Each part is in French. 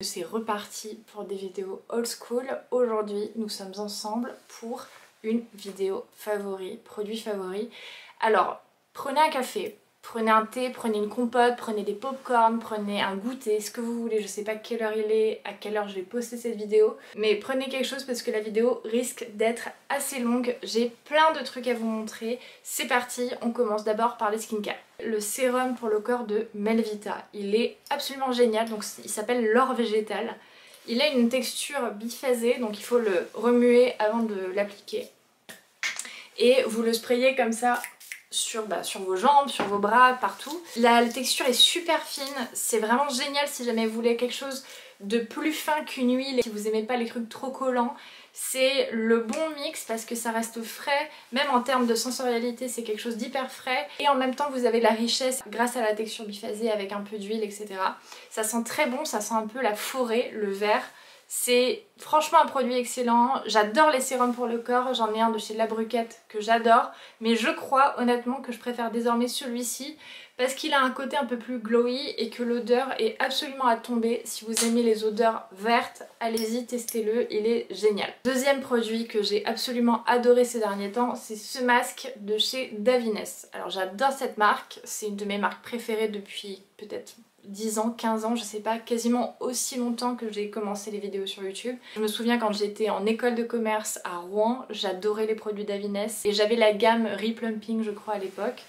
C'est reparti pour des vidéos old school. Aujourd'hui, nous sommes ensemble pour une vidéo favori, produit favori. Alors, prenez un café, prenez un thé, prenez une compote, prenez des pop-corn, prenez un goûter, ce que vous voulez. Je sais pas quelle heure il est, à quelle heure je vais poster cette vidéo, mais prenez quelque chose parce que la vidéo risque d'être assez longue. J'ai plein de trucs à vous montrer. C'est parti, on commence d'abord par les skincare. Le sérum pour le corps de Melvita, il est absolument génial, donc il s'appelle l'or végétal. Il a une texture biphasée, donc il faut le remuer avant de l'appliquer. Et vous le sprayez comme ça sur vos jambes, sur vos bras, partout. La texture est super fine, c'est vraiment génial si jamais vous voulez quelque chose de plus fin qu'une huile. Si vous aimez pas les trucs trop collants, c'est le bon mix parce que ça reste frais, même en termes de sensorialité c'est quelque chose d'hyper frais et en même temps vous avez de la richesse grâce à la texture biphasée avec un peu d'huile, etc. Ça sent très bon, ça sent un peu la forêt, le vert. C'est franchement un produit excellent, j'adore les sérums pour le corps, j'en ai un de chez La Bruquette que j'adore, mais je crois honnêtement que je préfère désormais celui-ci parce qu'il a un côté un peu plus glowy et que l'odeur est absolument à tomber. Si vous aimez les odeurs vertes, allez-y, testez-le, il est génial. Deuxième produit que j'ai absolument adoré ces derniers temps, c'est ce masque de chez Davines. Alors j'adore cette marque, c'est une de mes marques préférées depuis peut-être 10 ans, 15 ans, je sais pas, quasiment aussi longtemps que j'ai commencé les vidéos sur YouTube. Je me souviens quand j'étais en école de commerce à Rouen, j'adorais les produits Davines et j'avais la gamme Replumping je crois à l'époque.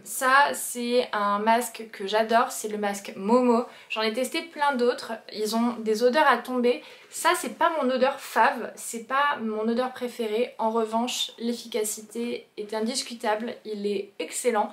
Ça c'est un masque que j'adore, c'est le masque Momo. J'en ai testé plein d'autres, ils ont des odeurs à tomber. Ça c'est pas mon odeur fave, c'est pas mon odeur préférée. En revanche l'efficacité est indiscutable, il est excellent.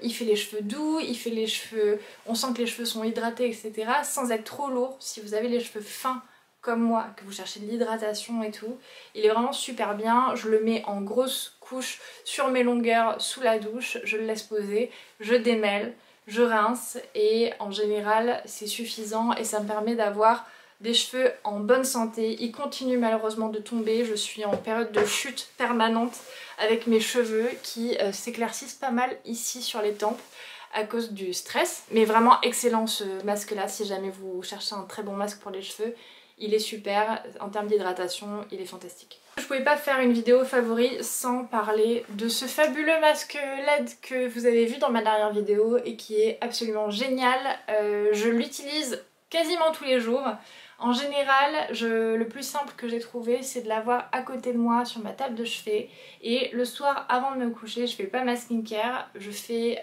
Il fait les cheveux doux, il fait les cheveux, on sent que les cheveux sont hydratés, etc. sans être trop lourd. Si vous avez les cheveux fins comme moi, que vous cherchez de l'hydratation et tout, il est vraiment super bien. Je le mets en grosse couche sur mes longueurs sous la douche, je le laisse poser, je démêle, je rince et en général c'est suffisant et ça me permet d'avoir des cheveux en bonne santé. Ils continuent malheureusement de tomber, je suis en période de chute permanente avec mes cheveux qui s'éclaircissent pas mal ici sur les tempes à cause du stress. Mais vraiment excellent ce masque là si jamais vous cherchez un très bon masque pour les cheveux. Il est super, en termes d'hydratation, il est fantastique. Je pouvais pas faire une vidéo favori sans parler de ce fabuleux masque LED que vous avez vu dans ma dernière vidéo et qui est absolument génial. Je l'utilise quasiment tous les jours. En général, le plus simple que j'ai trouvé, c'est de l'avoir à côté de moi sur ma table de chevet. Et le soir, avant de me coucher, je fais pas ma skincare, je fais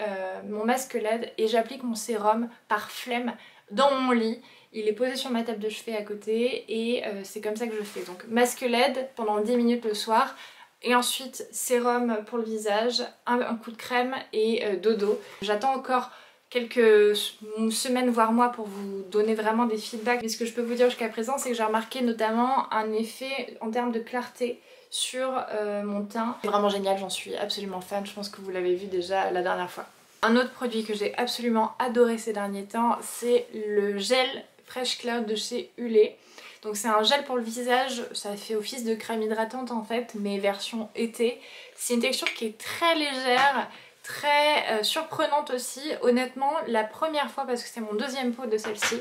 mon masque LED et j'applique mon sérum par flemme dans mon lit. Il est posé sur ma table de chevet à côté et c'est comme ça que je fais. Donc masque LED pendant 10 minutes le soir. Et ensuite sérum pour le visage, un coup de crème et dodo. J'attends encore quelques semaines voire mois pour vous donner vraiment des feedbacks, mais ce que je peux vous dire jusqu'à présent c'est que j'ai remarqué notamment un effet en termes de clarté sur mon teint. C'est vraiment génial, j'en suis absolument fan, je pense que vous l'avez vu déjà la dernière fois. Un autre produit que j'ai absolument adoré ces derniers temps, c'est le gel Fresh Cloud de chez Hulé. Donc c'est un gel pour le visage, ça fait office de crème hydratante en fait, mais version été. C'est une texture qui est très légère, très surprenante aussi. Honnêtement, la première fois, parce que c'est mon deuxième pot de celle-ci,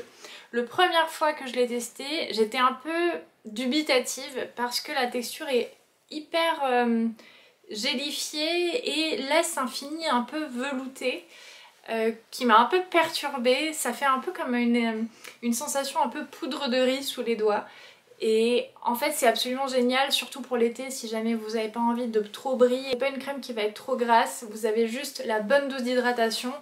la première fois que je l'ai testé, j'étais un peu dubitative parce que la texture est hyper gélifiée et laisse un fini un peu velouté. Qui m'a un peu perturbée, ça fait un peu comme une sensation un peu poudre de riz sous les doigts. Et en fait c'est absolument génial, surtout pour l'été si jamais vous n'avez pas envie de trop briller. C'est pas une crème qui va être trop grasse, vous avez juste la bonne dose d'hydratation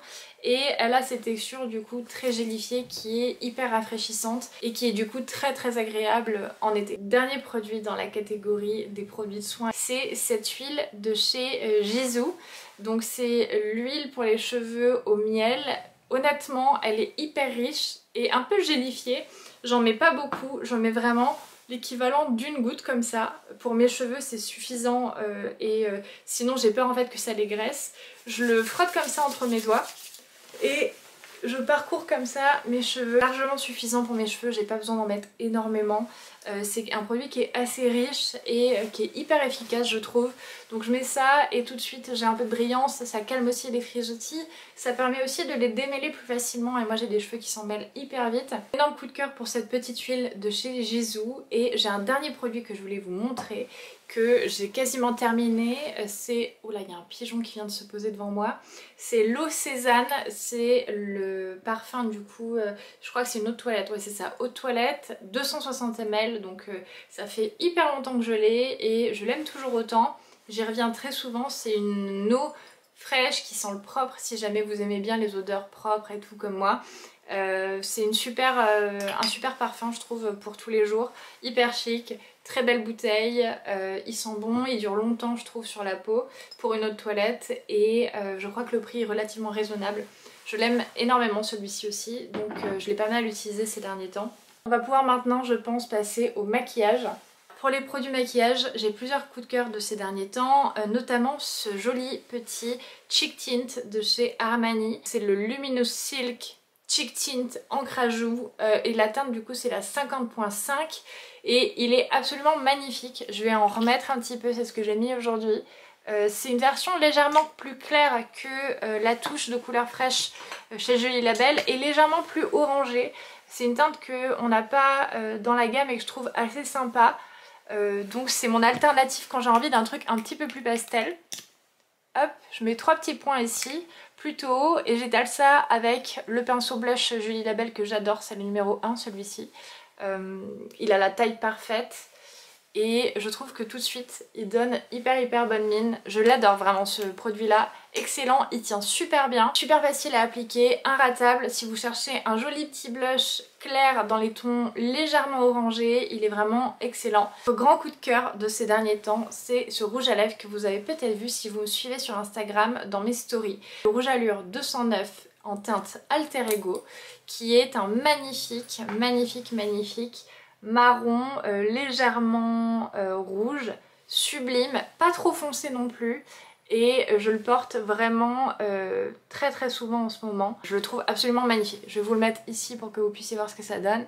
et elle a cette texture du coup très gélifiée qui est hyper rafraîchissante et qui est du coup très agréable en été. Dernier produit dans la catégorie des produits de soins, c'est cette huile de chez Gisou. Donc c'est l'huile pour les cheveux au miel. Honnêtement elle est hyper riche et un peu gélifiée. J'en mets pas beaucoup, j'en mets vraiment l'équivalent d'une goutte comme ça. Pour mes cheveux c'est suffisant sinon j'ai peur en fait que ça les graisse. Je le frotte comme ça entre mes doigts et je parcours comme ça mes cheveux. Largement suffisant pour mes cheveux, j'ai pas besoin d'en mettre énormément. C'est un produit qui est assez riche et qui est hyper efficace je trouve Donc je mets ça et tout de suite j'ai un peu de brillance, ça calme aussi les frisottis, ça permet aussi de les démêler plus facilement et moi j'ai des cheveux qui s'en mêlent hyper vite. Énorme coup de cœur pour cette petite huile de chez Gisou et j'ai un dernier produit que je voulais vous montrer que j'ai quasiment terminé, c'est... Oh là, il y a un pigeon qui vient de se poser devant moi. C'est l'eau Cézanne, c'est le parfum du coup, je crois que c'est une eau de toilette, ouais c'est ça, eau de toilette, 260 ml, donc ça fait hyper longtemps que je l'ai et je l'aime toujours autant. J'y reviens très souvent, c'est une eau fraîche qui sent le propre si jamais vous aimez bien les odeurs propres et tout comme moi. C'est un super parfum je trouve pour tous les jours, hyper chic, très belle bouteille, il sent bon, il dure longtemps je trouve sur la peau pour une eau de toilette et je crois que le prix est relativement raisonnable. Je l'aime énormément celui-ci aussi, donc je l'ai pas mal utilisé ces derniers temps. On va pouvoir maintenant je pense passer au maquillage. Pour les produits maquillage, j'ai plusieurs coups de cœur de ces derniers temps, notamment ce joli petit Cheek Tint de chez Armani. C'est le Luminous Silk Cheek Tint encre à joues et la teinte du coup c'est la 50.5 et il est absolument magnifique. Je vais en remettre un petit peu, c'est ce que j'ai mis aujourd'hui. C'est une version légèrement plus claire que la touche de couleur fraîche chez Jolie Label et légèrement plus orangée. C'est une teinte qu'on n'a pas dans la gamme et que je trouve assez sympa. Donc c'est mon alternative quand j'ai envie d'un truc un petit peu plus pastel. Hop, je mets 3 petits points ici, plutôt haut, et j'étale ça avec le pinceau blush Jolie Label que j'adore, c'est le numéro 1 celui-ci. Il a la taille parfaite et je trouve que tout de suite il donne hyper bonne mine. Je l'adore vraiment ce produit là, excellent, il tient super bien, super facile à appliquer, inratable. Si vous cherchez un joli petit blush clair dans les tons légèrement orangés, il est vraiment excellent. Le grand coup de cœur de ces derniers temps, c'est ce rouge à lèvres que vous avez peut-être vu si vous me suivez sur Instagram dans mes stories. Le rouge Allure 209 en teinte Alter Ego qui est un magnifique marron légèrement rouge, sublime, pas trop foncé non plus et je le porte vraiment très souvent en ce moment. Je le trouve absolument magnifique. Je vais vous le mettre ici pour que vous puissiez voir ce que ça donne.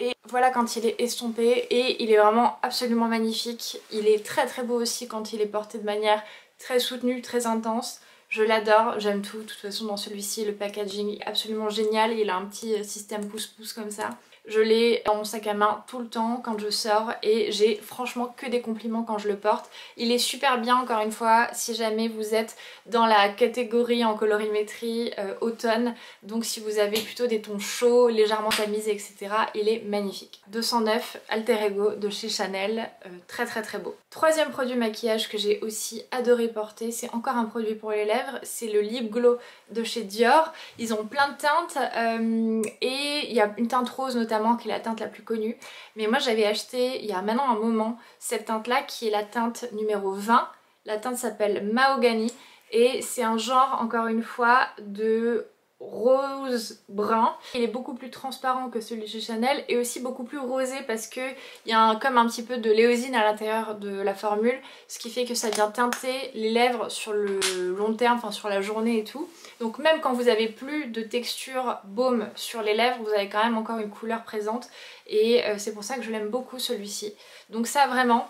Et voilà quand il est estompé et il est vraiment absolument magnifique. Il est très beau aussi quand il est porté de manière très soutenue, très intense. Je l'adore, j'aime tout. De toute façon dans celui-ci le packaging est absolument génial. Il a un petit système pouce-pouce comme ça. Je l'ai dans mon sac à main tout le temps quand je sors et j'ai franchement que des compliments quand je le porte. Il est super bien encore une fois si jamais vous êtes dans la catégorie en colorimétrie automne. Donc si vous avez plutôt des tons chauds, légèrement tamisés etc. il est magnifique. 209 Alter Ego de chez Chanel, très beau. Troisième produit maquillage que j'ai aussi adoré porter, c'est encore un produit pour les lèvres, c'est le Lip Glow de chez Dior. Ils ont plein de teintes et il y a une teinte rose notamment qui est la teinte la plus connue. Mais moi j'avais acheté il y a maintenant un moment cette teinte là qui est la teinte numéro 20. La teinte s'appelle Mahogany et c'est un genre encore une fois de rose brun. Il est beaucoup plus transparent que celui de chez Chanel et aussi beaucoup plus rosé parce que il y a comme un petit peu de léosine à l'intérieur de la formule, ce qui fait que ça vient teinter les lèvres sur le long terme, enfin sur la journée et tout. Donc même quand vous avez plus de texture baume sur les lèvres, vous avez quand même encore une couleur présente et c'est pour ça que je l'aime beaucoup celui-ci. Donc ça vraiment,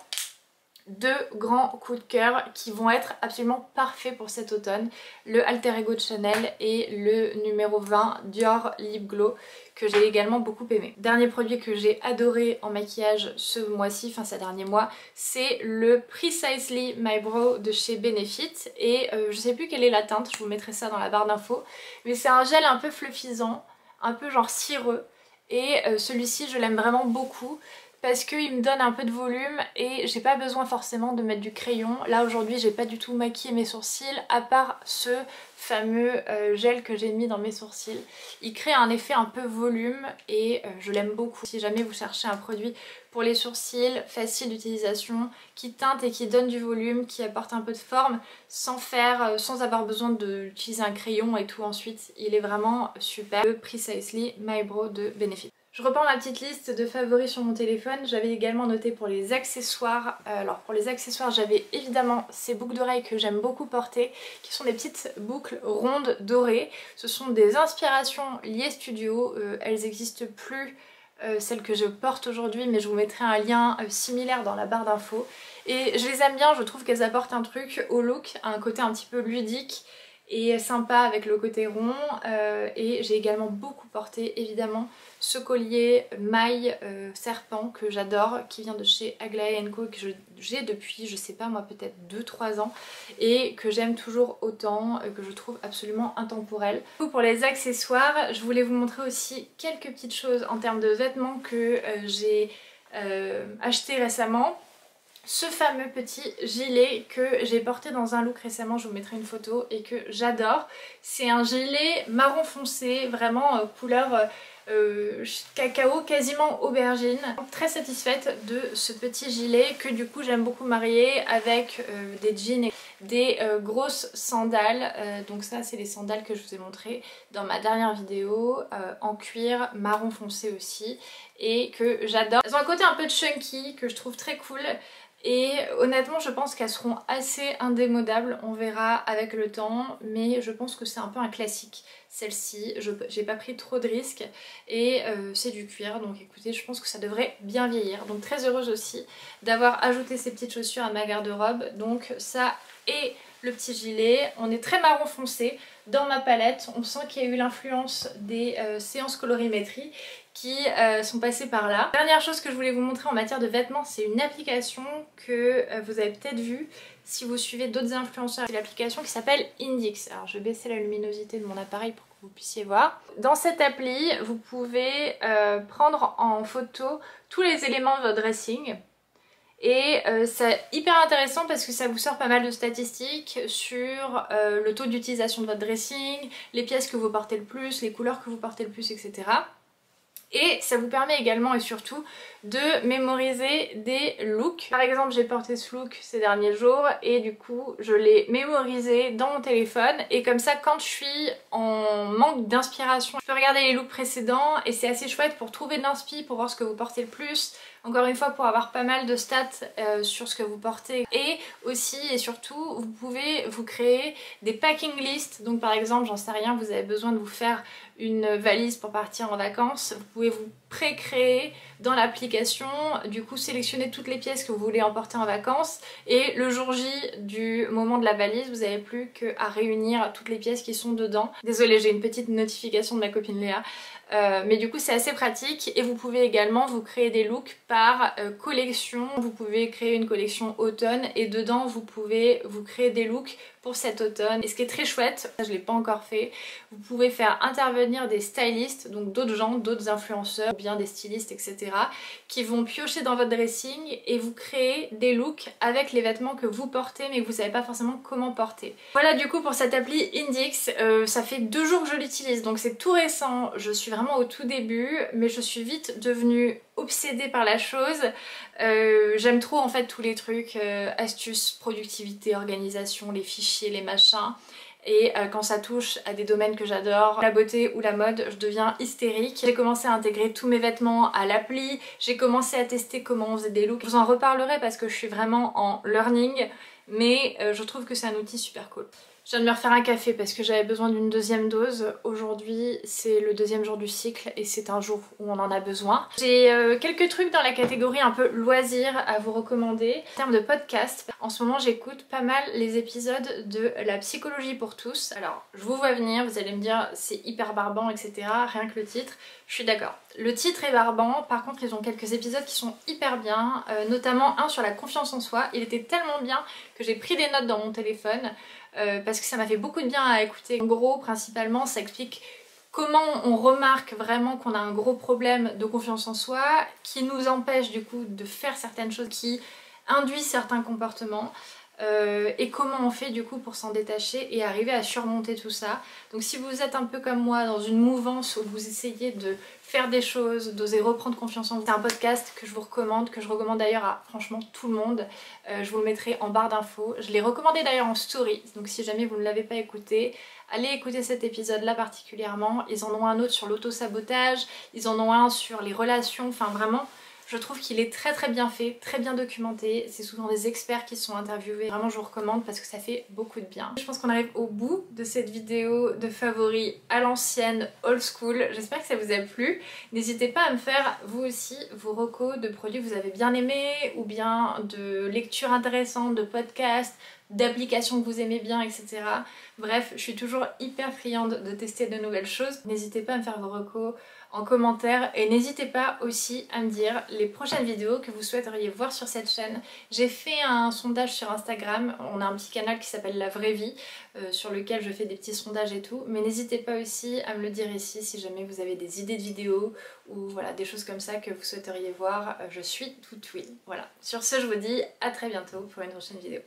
deux grands coups de cœur qui vont être absolument parfaits pour cet automne. Le Alter Ego de Chanel et le numéro 20 Dior Lip Glow que j'ai également beaucoup aimé. Dernier produit que j'ai adoré en maquillage ce mois-ci, enfin ces derniers mois, c'est le Precisely My Brow de chez Benefit et je sais plus quelle est la teinte, je vous mettrai ça dans la barre d'infos, mais c'est un gel un peu fluffisant, un peu genre cireux et celui-ci je l'aime vraiment beaucoup parce qu'il me donne un peu de volume et j'ai pas besoin forcément de mettre du crayon. Là aujourd'hui j'ai pas du tout maquillé mes sourcils à part ce fameux gel que j'ai mis dans mes sourcils. Il crée un effet un peu volume et je l'aime beaucoup. Si jamais vous cherchez un produit pour les sourcils, facile d'utilisation, qui teinte et qui donne du volume, qui apporte un peu de forme sans avoir besoin d'utiliser un crayon et tout ensuite, il est vraiment super. Le Precisely My Brow de Benefit. Je reprends ma petite liste de favoris sur mon téléphone. J'avais également noté pour les accessoires. Alors pour les accessoires, j'avais évidemment ces boucles d'oreilles que j'aime beaucoup porter, qui sont des petites boucles rondes dorées. Ce sont des inspirations Lié Studio. Elles n'existent plus celle que je porte aujourd'hui, mais je vous mettrai un lien similaire dans la barre d'infos. Et je les aime bien, je trouve qu'elles apportent un truc au look, un côté un petit peu ludique et sympa avec le côté rond. Et j'ai également beaucoup porté évidemment ce collier maille serpent que j'adore, qui vient de chez Aglaé & Co, que j'ai depuis, je sais pas moi, peut-être 2-3 ans, et que j'aime toujours autant, que je trouve absolument intemporel. Pour les accessoires, je voulais vous montrer aussi quelques petites choses en termes de vêtements que j'ai acheté récemment. Ce fameux petit gilet que j'ai porté dans un look récemment, je vous mettrai une photo, et que j'adore. C'est un gilet marron foncé, vraiment couleur cacao, quasiment aubergine. Très satisfaite de ce petit gilet que du coup j'aime beaucoup marier avec des jeans et des grosses sandales. Donc ça c'est les sandales que je vous ai montrées dans ma dernière vidéo, en cuir marron foncé aussi, et que j'adore. Elles ont un côté un peu chunky que je trouve très cool. Et honnêtement je pense qu'elles seront assez indémodables, on verra avec le temps, mais je pense que c'est un peu un classique celle-ci. J'ai pas pris trop de risques et c'est du cuir, donc écoutez, je pense que ça devrait bien vieillir. Donc très heureuse aussi d'avoir ajouté ces petites chaussures à ma garde-robe. Donc ça et le petit gilet, on est très marron foncé dans ma palette, on sent qu'il y a eu l'influence des séances colorimétrie qui sont passées par là. Dernière chose que je voulais vous montrer en matière de vêtements, c'est une application que vous avez peut-être vue si vous suivez d'autres influenceurs. C'est l'application qui s'appelle Indix. Alors je vais baisser la luminosité de mon appareil pour que vous puissiez voir. Dans cette appli, vous pouvez prendre en photo tous les éléments de votre dressing. Et c'est hyper intéressant parce que ça vous sort pas mal de statistiques sur le taux d'utilisation de votre dressing, les pièces que vous portez le plus, les couleurs que vous portez le plus, etc. Et ça vous permet également et surtout de mémoriser des looks. Par exemple, j'ai porté ce look ces derniers jours et du coup je l'ai mémorisé dans mon téléphone, et comme ça quand je suis en manque d'inspiration, je peux regarder les looks précédents et c'est assez chouette pour trouver de l'inspi, pour voir ce que vous portez le plus. Encore une fois, pour avoir pas mal de stats sur ce que vous portez. Et aussi et surtout, vous pouvez vous créer des packing lists. Donc par exemple, j'en sais rien, vous avez besoin de vous faire une valise pour partir en vacances. Vous pouvez vous pré-créer dans l'application, du coup sélectionner toutes les pièces que vous voulez emporter en vacances, et le jour J du moment de la valise, vous n'avez plus qu'à réunir toutes les pièces qui sont dedans. Désolée, j'ai une petite notification de ma copine Léa. Mais du coup c'est assez pratique, et vous pouvez également vous créer des looks par collection. Vous pouvez créer une collection automne et dedans vous pouvez vous créer des looks pour cet automne. Et ce qui est très chouette, ça je l'ai pas encore fait, vous pouvez faire intervenir des stylistes, donc d'autres gens, d'autres influenceurs, ou bien des stylistes, etc. qui vont piocher dans votre dressing et vous créer des looks avec les vêtements que vous portez mais que vous savez pas forcément comment porter. Voilà du coup pour cette appli Indix. Ça fait 2 jours que je l'utilise, donc c'est tout récent, je suis vraiment au tout début, mais je suis vite devenue obsédée par la chose. J'aime trop en fait tous les trucs, astuces, productivité, organisation, les fichiers, les machins. Et quand ça touche à des domaines que j'adore, la beauté ou la mode, je deviens hystérique. J'ai commencé à intégrer tous mes vêtements à l'appli, j'ai commencé à tester comment on faisait des looks. Je vous en reparlerai parce que je suis vraiment en learning, mais je trouve que c'est un outil super cool. Je viens de me refaire un café parce que j'avais besoin d'une deuxième dose. Aujourd'hui c'est le 2e jour du cycle et c'est un jour où on en a besoin. J'ai quelques trucs dans la catégorie un peu loisirs à vous recommander. En termes de podcast, en ce moment j'écoute pas mal les épisodes de La Psychologie pour tous. Alors je vous vois venir, vous allez me dire c'est hyper barbant, etc. Rien que le titre, je suis d'accord. Le titre est barbant, par contre ils ont quelques épisodes qui sont hyper bien, notamment un sur la confiance en soi. Il était tellement bien que j'ai pris des notes dans mon téléphone. Parce que ça m'a fait beaucoup de bien à écouter. En gros, principalement, ça explique comment on remarque vraiment qu'on a un gros problème de confiance en soi qui nous empêche du coup de faire certaines choses, qui induisent certains comportements, et comment on fait du coup pour s'en détacher et arriver à surmonter tout ça. Donc si vous êtes un peu comme moi dans une mouvance où vous essayez de faire des choses, d'oser reprendre confiance en vous, c'est un podcast que je vous recommande, que je recommande d'ailleurs à franchement tout le monde. Je vous le mettrai en barre d'infos. Je l'ai recommandé d'ailleurs en story, donc si jamais vous ne l'avez pas écouté, allez écouter cet épisode là particulièrement. Ils en ont un autre sur l'auto-sabotage, ils en ont un sur les relations, enfin vraiment Je trouve qu'il est très bien fait, très bien documenté. C'est souvent des experts qui sont interviewés. Vraiment je vous recommande parce que ça fait beaucoup de bien. Je pense qu'on arrive au bout de cette vidéo de favoris à l'ancienne, old school. J'espère que ça vous a plu. N'hésitez pas à me faire vous aussi vos recos de produits que vous avez bien aimés ou bien de lectures intéressantes, de podcasts, d'applications que vous aimez bien, etc. Bref, je suis toujours hyper friande de tester de nouvelles choses. N'hésitez pas à me faire vos recos en commentaire et n'hésitez pas aussi à me dire les prochaines vidéos que vous souhaiteriez voir sur cette chaîne. J'ai fait un sondage sur Instagram, on a un petit canal qui s'appelle La Vraie Vie sur lequel je fais des petits sondages et tout, mais n'hésitez pas aussi à me le dire ici si jamais vous avez des idées de vidéos ou voilà des choses comme ça que vous souhaiteriez voir, je suis toute oui. Voilà, sur ce je vous dis à très bientôt pour une prochaine vidéo.